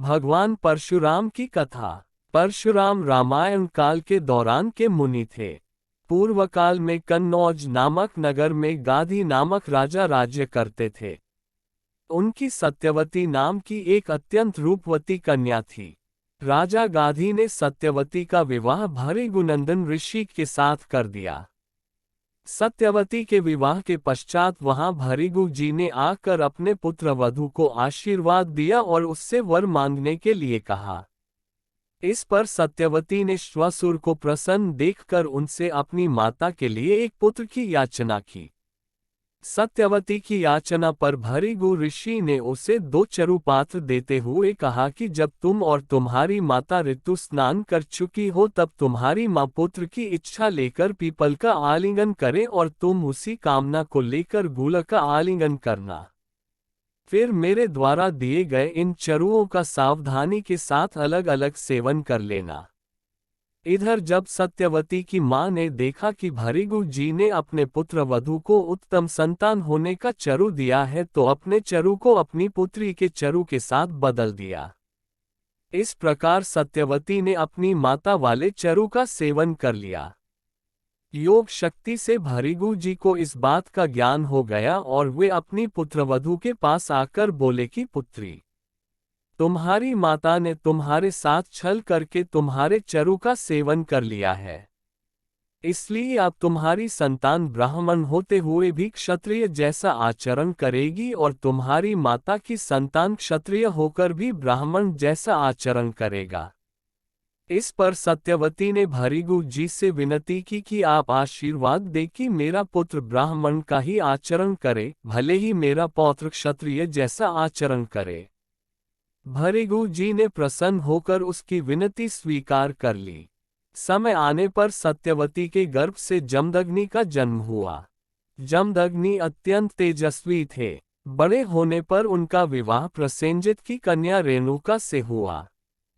भगवान परशुराम की कथा। परशुराम रामायण काल के दौरान के मुनि थे। पूर्व काल में कन्नौज नामक नगर में गाधी नामक राजा राज्य करते थे। उनकी सत्यवती नाम की एक अत्यंत रूपवती कन्या थी। राजा गाधी ने सत्यवती का विवाह भृगुनंदन ऋषि के साथ कर दिया। सत्यवती के विवाह के पश्चात वहां भृगु जी ने आकर अपने पुत्र वधू को आशीर्वाद दिया और उससे वर मांगने के लिए कहा। इस पर सत्यवती ने श्वासुर को प्रसन्न देखकर उनसे अपनी माता के लिए एक पुत्र की याचना की। सत्यवती की याचना पर भृगु ऋषि ने उसे 2 चरु पात्र देते हुए कहा कि जब तुम और तुम्हारी माता ऋतु स्नान कर चुकी हो तब तुम्हारी माँ पुत्र की इच्छा लेकर पीपल का आलिंगन करे और तुम उसी कामना को लेकर गूल का आलिंगन करना। फिर मेरे द्वारा दिए गए इन चरुओं का सावधानी के साथ अलग अलग सेवन कर लेना। इधर जब सत्यवती की मां ने देखा कि भृगु जी ने अपने पुत्र वधू को उत्तम संतान होने का चरु दिया है तो अपने चरु को अपनी पुत्री के चरु के साथ बदल दिया। इस प्रकार सत्यवती ने अपनी माता वाले चरु का सेवन कर लिया। योग शक्ति से भृगु जी को इस बात का ज्ञान हो गया और वे अपनी पुत्रवधू के पास आकर बोले कि पुत्री, तुम्हारी माता ने तुम्हारे साथ छल करके तुम्हारे चरु का सेवन कर लिया है, इसलिए अब तुम्हारी संतान ब्राह्मण होते हुए भी क्षत्रिय जैसा आचरण करेगी और तुम्हारी माता की संतान क्षत्रिय होकर भी ब्राह्मण जैसा आचरण करेगा। इस पर सत्यवती ने भृगु जी से विनती की कि आप आशीर्वाद दें कि मेरा पुत्र ब्राह्मण का ही आचरण करे, भले ही मेरा पौत्र क्षत्रिय जैसा आचरण करे। भृगु जी ने प्रसन्न होकर उसकी विनती स्वीकार कर ली। समय आने पर सत्यवती के गर्भ से जमदग्नि का जन्म हुआ। जमदग्नि अत्यंत तेजस्वी थे। बड़े होने पर उनका विवाह प्रसेनजित की कन्या रेणुका से हुआ।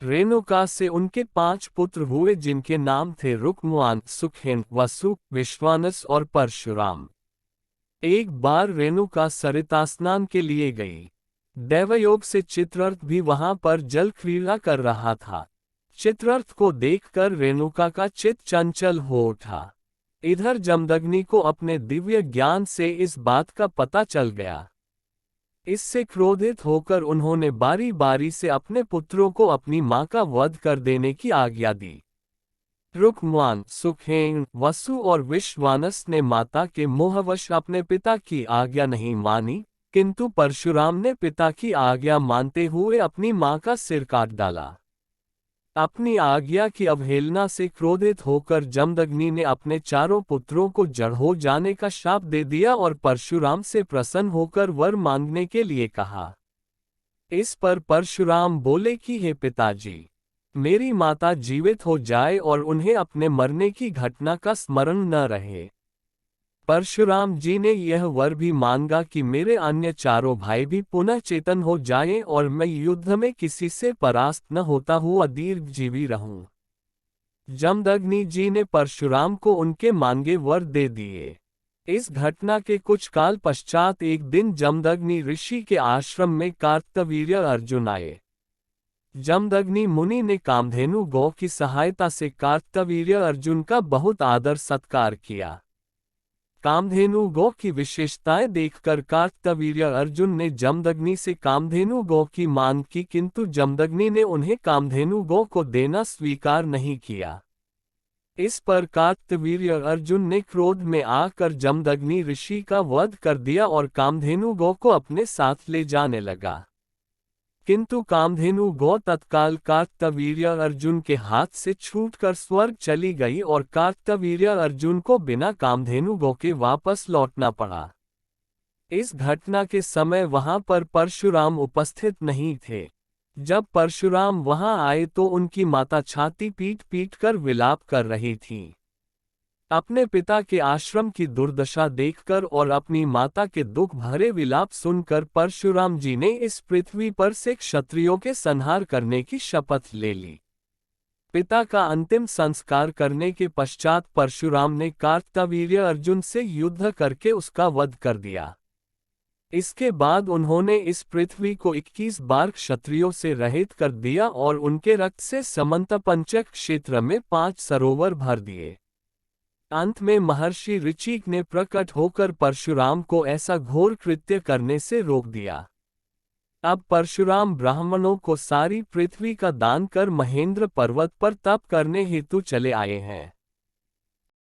रेणुका से उनके 5 पुत्र हुए जिनके नाम थे रुक्मवान, सुखेन, वसु, विश्वानस और परशुराम। एक बार रेणुका सरिता स्नान के लिए गई। दैवयोग से चित्ररथ भी वहां पर जल क्रीड़ा कर रहा था। चित्ररथ को देखकर रेणुका का चित्त चंचल हो उठा। इधर जमदग्नि को अपने दिव्य ज्ञान से इस बात का पता चल गया। इससे क्रोधित होकर उन्होंने बारी बारी से अपने पुत्रों को अपनी मां का वध कर देने की आज्ञा दी। रुक्मवान, सुखेन, वसु और विश्वानस ने माता के मोहवश अपने पिता की आज्ञा नहीं मानी, किंतु परशुराम ने पिता की आज्ञा मानते हुए अपनी मां का सिर काट डाला। अपनी आज्ञा की अवहेलना से क्रोधित होकर जमदग्नि ने अपने चारों पुत्रों को जड़ हो जाने का शाप दे दिया और परशुराम से प्रसन्न होकर वर मांगने के लिए कहा। इस पर परशुराम बोले कि हे पिताजी, मेरी माता जीवित हो जाए और उन्हें अपने मरने की घटना का स्मरण न रहे। परशुराम जी ने यह वर भी मांगा कि मेरे अन्य चारों भाई भी पुनः चेतन हो जाएं और मैं युद्ध में किसी से परास्त न होता हुआ दीर्घजीवी रहूं। जमदग्नि जी ने परशुराम को उनके मांगे वर दे दिए। इस घटना के कुछ काल पश्चात एक दिन जमदग्नि ऋषि के आश्रम में कार्तवीर्य अर्जुन आए। जमदग्नि मुनि ने कामधेनु गौ की सहायता से कार्तवीर्य अर्जुन का बहुत आदर सत्कार किया। कामधेनु गौ की विशेषताएं देखकर कार्तवीर्य अर्जुन ने जमदग्नि से कामधेनु गौ की मांग की, किंतु जमदग्नि ने उन्हें कामधेनु गौ को देना स्वीकार नहीं किया। इस पर कार्तवीर्य अर्जुन ने क्रोध में आकर जमदग्नि ऋषि का वध कर दिया और कामधेनु गौ को अपने साथ ले जाने लगा। किंतु कामधेनु गौ तत्काल कार्तवीर्य अर्जुन के हाथ से छूटकर स्वर्ग चली गई और कार्तवीर्य अर्जुन को बिना कामधेनु गौ के वापस लौटना पड़ा। इस घटना के समय वहां पर परशुराम उपस्थित नहीं थे। जब परशुराम वहां आए तो उनकी माता छाती पीट पीट कर विलाप कर रही थीं। अपने पिता के आश्रम की दुर्दशा देखकर और अपनी माता के दुख भरे विलाप सुनकर परशुराम जी ने इस पृथ्वी पर से क्षत्रियों के संहार करने की शपथ ले ली। पिता का अंतिम संस्कार करने के पश्चात परशुराम ने कार्तवीर्य अर्जुन से युद्ध करके उसका वध कर दिया। इसके बाद उन्होंने इस पृथ्वी को 21 बार क्षत्रियों से रहित कर दिया और उनके रक्त से समंतपंचक क्षेत्र में 5 सरोवर भर दिए। अंत में महर्षि ऋचिक ने प्रकट होकर परशुराम को ऐसा घोर कृत्य करने से रोक दिया। अब परशुराम ब्राह्मणों को सारी पृथ्वी का दान कर महेंद्र पर्वत पर तप करने हेतु चले आए हैं।